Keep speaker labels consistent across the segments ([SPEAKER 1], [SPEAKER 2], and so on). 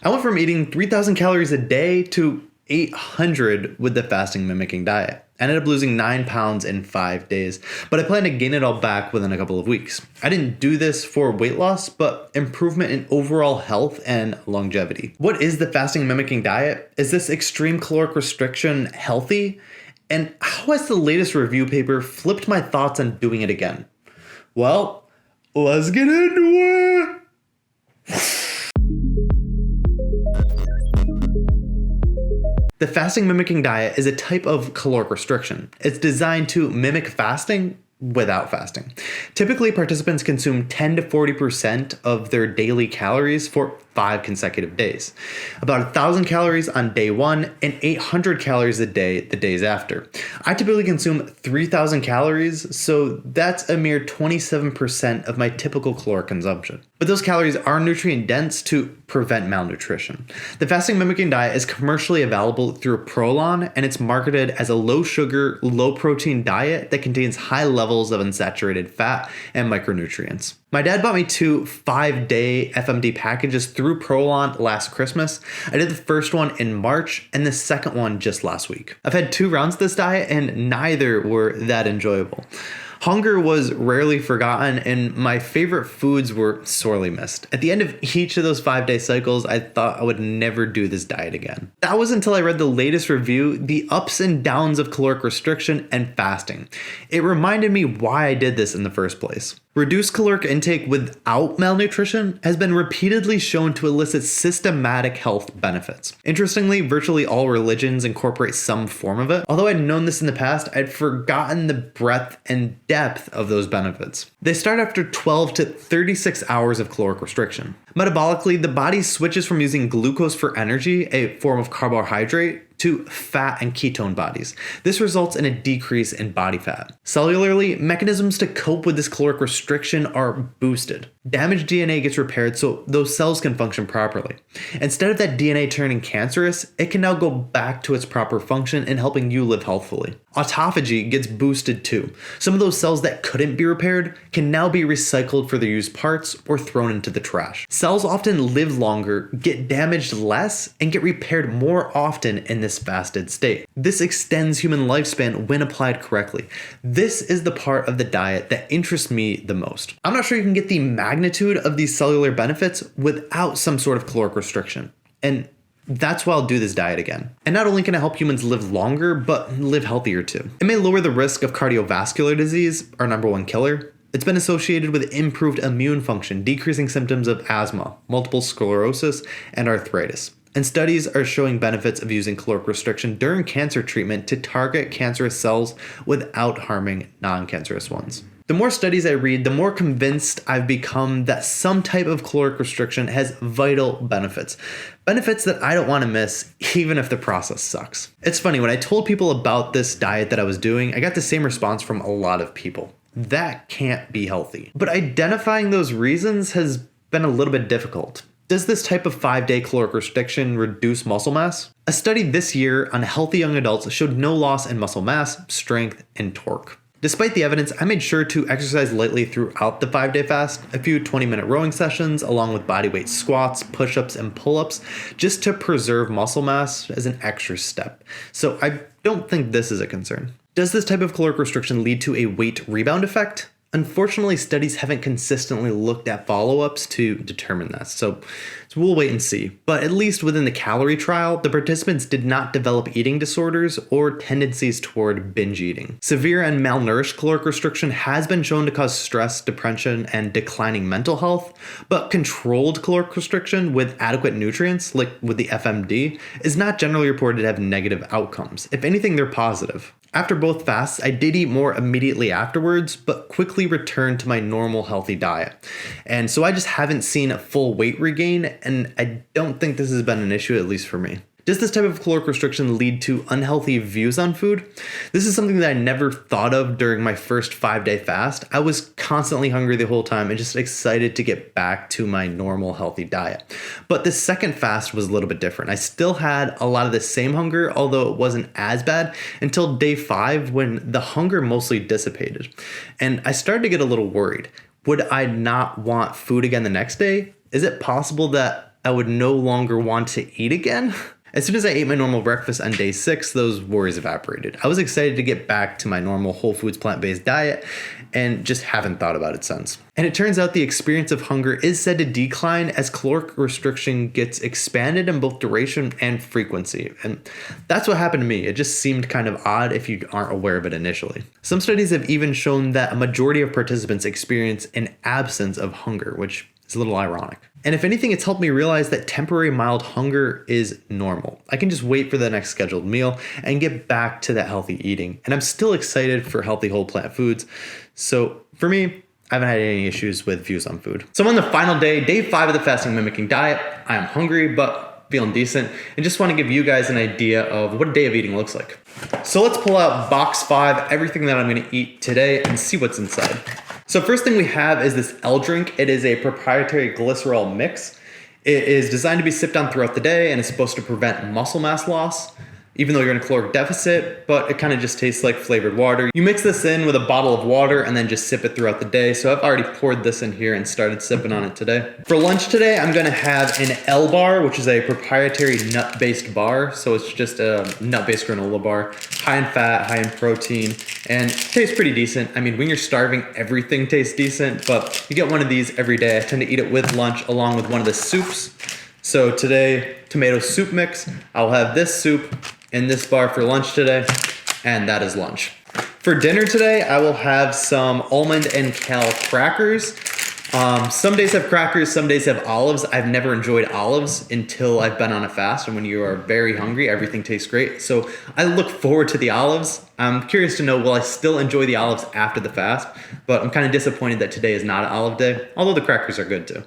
[SPEAKER 1] I went from eating 3,000 calories a day to 800 with the fasting mimicking diet. I ended up losing 9 pounds in 5 days, but I plan to gain it all back within a couple of weeks. I didn't do this for weight loss, but improvement in overall health and longevity. What is the fasting mimicking diet? Is this extreme caloric restriction healthy? And how has the latest review paper flipped my thoughts on doing it again? Well, let's get into it! The fasting mimicking diet is a type of caloric restriction. It's designed to mimic fasting without fasting. Typically, participants consume 10 to 40% of their daily calories for 5 consecutive days. About 1,000 calories on day 1 and 800 calories a day the days after. I typically consume 3,000 calories, so that's a mere 27% of my typical caloric consumption. But those calories are nutrient dense to prevent malnutrition. The fasting mimicking diet is commercially available through Prolon, and it's marketed as a low sugar, low protein diet that contains high levels of unsaturated fat and micronutrients. My dad bought me 2 5-day FMD packages through Prolon last Christmas. I did the first one in March and the second one just last week. I've had 2 rounds of this diet and neither were that enjoyable. Hunger was rarely forgotten and my favorite foods were sorely missed. At the end of each of those 5-day cycles, I thought I would never do this diet again. That was until I read the latest review, The Ups and Downs of Caloric Restriction and Fasting. It reminded me why I did this in the first place. Reduced caloric intake without malnutrition has been repeatedly shown to elicit systematic health benefits. Interestingly, virtually all religions incorporate some form of it. Although I'd known this in the past, I'd forgotten the breadth and depth of those benefits. They start after 12 to 36 hours of caloric restriction. Metabolically, the body switches from using glucose for energy, a form of carbohydrate, to fat and ketone bodies. This results in a decrease in body fat. Cellularly, mechanisms to cope with this caloric restriction are boosted. Damaged DNA gets repaired so those cells can function properly. Instead of that DNA turning cancerous, it can now go back to its proper function in helping you live healthfully. Autophagy gets boosted too. Some of those cells that couldn't be repaired can now be recycled for their used parts or thrown into the trash. Cells often live longer, get damaged less, and get repaired more often in this fasted state. This extends human lifespan when applied correctly. This is the part of the diet that interests me the most. I'm not sure you can get the magnitude of these cellular benefits without some sort of caloric restriction. And that's why I'll do this diet again. And not only can it help humans live longer, but live healthier too. It may lower the risk of cardiovascular disease, our number one killer. It's been associated with improved immune function, decreasing symptoms of asthma, multiple sclerosis, and arthritis. And studies are showing benefits of using caloric restriction during cancer treatment to target cancerous cells without harming non-cancerous ones. The more studies I read, the more convinced I've become that some type of caloric restriction has vital benefits. Benefits that I don't want to miss, even if the process sucks. It's funny, when I told people about this diet that I was doing, I got the same response from a lot of people. That can't be healthy. But identifying those reasons has been a little bit difficult. Does this type of 5-day caloric restriction reduce muscle mass? A study this year on healthy young adults showed no loss in muscle mass, strength, and torque. Despite the evidence, I made sure to exercise lightly throughout the 5-day fast, a few 20-minute rowing sessions along with bodyweight squats, push-ups, and pull-ups, just to preserve muscle mass as an extra step. So I don't think this is a concern. Does this type of caloric restriction lead to a weight rebound effect? Unfortunately, studies haven't consistently looked at follow-ups to determine this, so we'll wait and see. But at least within the calorie trial, the participants did not develop eating disorders or tendencies toward binge eating. Severe and malnourished caloric restriction has been shown to cause stress, depression, and declining mental health, but controlled caloric restriction with adequate nutrients, like with the FMD, is not generally reported to have negative outcomes. If anything, they're positive. After both fasts, I did eat more immediately afterwards, but quickly returned to my normal healthy diet. And so I just haven't seen a full weight regain, and I don't think this has been an issue, at least for me. Does this type of caloric restriction lead to unhealthy views on food? This is something that I never thought of during my first 5-day fast. I was constantly hungry the whole time and just excited to get back to my normal healthy diet. But the second fast was a little bit different. I still had a lot of the same hunger, although it wasn't as bad until day 5 when the hunger mostly dissipated. And I started to get a little worried. Would I not want food again the next day? Is it possible that I would no longer want to eat again. As soon as I ate my normal breakfast on day 6, those worries evaporated. I was excited to get back to my normal whole foods plant-based diet and just haven't thought about it since. And it turns out the experience of hunger is said to decline as caloric restriction gets expanded in both duration and frequency. And that's what happened to me. It just seemed kind of odd if you aren't aware of it initially. Some studies have even shown that a majority of participants experience an absence of hunger, which is a little ironic. And if anything, it's helped me realize that temporary mild hunger is normal. I can just wait for the next scheduled meal and get back to that healthy eating. And I'm still excited for healthy whole plant foods. So for me, I haven't had any issues with views on food. So I'm on the final day, day 5 of the fasting mimicking diet. I am hungry, but feeling decent, and just want to give you guys an idea of what a day of eating looks like. So let's pull out box 5, everything that I'm going to eat today, and see what's inside. So first thing we have is this L drink. It is a proprietary glycerol mix. It is designed to be sipped on throughout the day and is supposed to prevent muscle mass loss, even though you're in a caloric deficit, but it kind of just tastes like flavored water. You mix this in with a bottle of water and then just sip it throughout the day. So I've already poured this in here and started sipping on it today. For lunch today, I'm gonna have an L bar, which is a proprietary nut-based bar. So it's just a nut-based granola bar, high in fat, high in protein, and it tastes pretty decent. I mean, when you're starving, everything tastes decent, but you get one of these every day. I tend to eat it with lunch along with one of the soups. So today, tomato soup mix. I'll have this soup in this bar for lunch today, and that is lunch. For dinner today, I will have some almond and kale crackers. Some days have crackers, some days have olives. I've never enjoyed olives until I've been on a fast, and when you are very hungry, everything tastes great. So I look forward to the olives. I'm curious to know, will I still enjoy the olives after the fast? But I'm kind of disappointed that today is not an olive day, although the crackers are good too.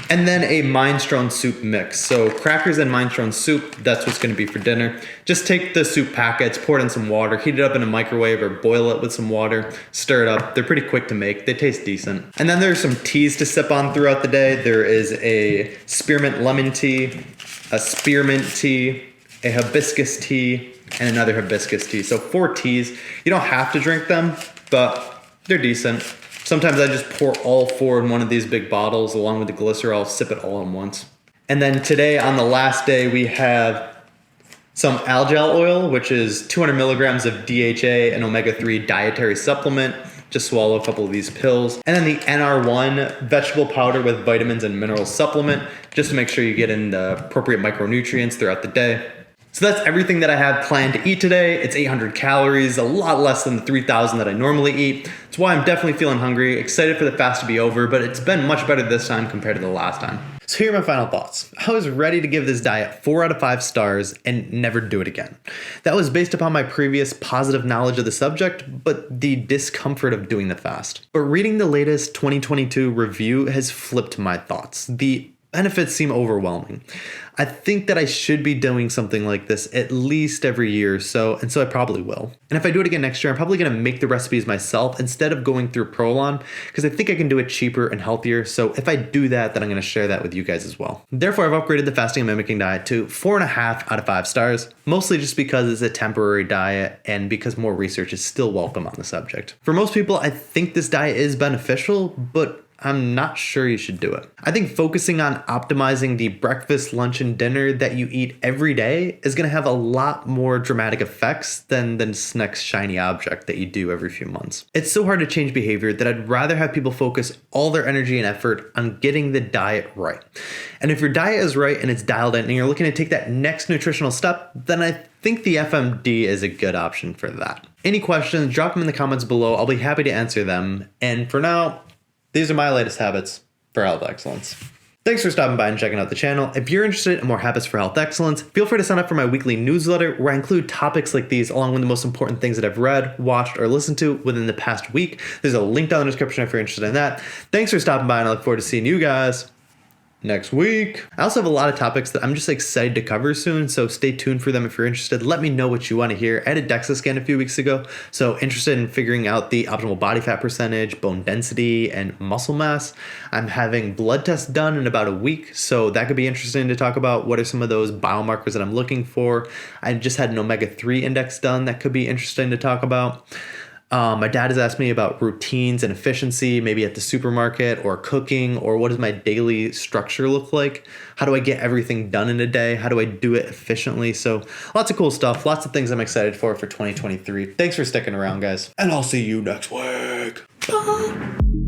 [SPEAKER 1] And then a minestrone soup mix. So crackers and minestrone soup, that's what's gonna be for dinner. Just take the soup packets, pour it in some water, heat it up in a microwave or boil it with some water, stir it up. They're pretty quick to make, they taste decent. And then there's some teas to sip on throughout the day. There is a spearmint lemon tea, a spearmint tea, a hibiscus tea, and another hibiscus tea. So 4 teas. You don't have to drink them, but they're decent. Sometimes I just pour all 4 in one of these big bottles along with the glycerol, sip it all in once. And then today on the last day, we have some algal oil, which is 200 milligrams of DHA and omega-3 dietary supplement. Just swallow a couple of these pills. And then the NR1 vegetable powder with vitamins and minerals supplement, just to make sure you get in the appropriate micronutrients throughout the day. So that's everything that I have planned to eat today. It's 800 calories, a lot less than the 3,000 that I normally eat. That's why I'm definitely feeling hungry, excited for the fast to be over, but it's been much better this time compared to the last time. So here are my final thoughts. I was ready to give this diet 4 out of 5 stars and never do it again. That was based upon my previous positive knowledge of the subject, but the discomfort of doing the fast. But reading the latest 2022 review has flipped my thoughts. The benefits seem overwhelming. I think that I should be doing something like this at least every year or so, and so I probably will. And if I do it again next year, I'm probably gonna make the recipes myself instead of going through Prolon, because I think I can do it cheaper and healthier. So if I do that, then I'm gonna share that with you guys as well. Therefore, I've upgraded the fasting and mimicking diet to 4.5 out of 5 stars, mostly just because it's a temporary diet and because more research is still welcome on the subject. For most people, I think this diet is beneficial, but I'm not sure you should do it. I think focusing on optimizing the breakfast, lunch, and dinner that you eat every day is gonna have a lot more dramatic effects than this next shiny object that you do every few months. It's so hard to change behavior that I'd rather have people focus all their energy and effort on getting the diet right. And if your diet is right and it's dialed in and you're looking to take that next nutritional step, then I think the FMD is a good option for that. Any questions, drop them in the comments below. I'll be happy to answer them. And for now, these are my latest habits for health excellence. Thanks for stopping by and checking out the channel. If you're interested in more habits for health excellence, feel free to sign up for my weekly newsletter where I include topics like these along with the most important things that I've read, watched, or listened to within the past week. There's a link down in the description if you're interested in that. Thanks for stopping by and I look forward to seeing you guys next week. I also have a lot of topics that I'm just excited to cover soon, so stay tuned for them if you're interested. Let me know what you want to hear. I had a DEXA scan a few weeks ago, so interested in figuring out the optimal body fat percentage, bone density, and muscle mass. I'm having blood tests done in about a week, so that could be interesting to talk about. What are some of those biomarkers that I'm looking for? I just had an omega-3 index done that could be interesting to talk about. My dad has asked me about routines and efficiency, maybe at the supermarket or cooking, or what does my daily structure look like? How do I get everything done in a day? How do I do it efficiently? So lots of cool stuff, lots of things I'm excited for 2023. Thanks for sticking around, guys. And I'll see you next week. Bye.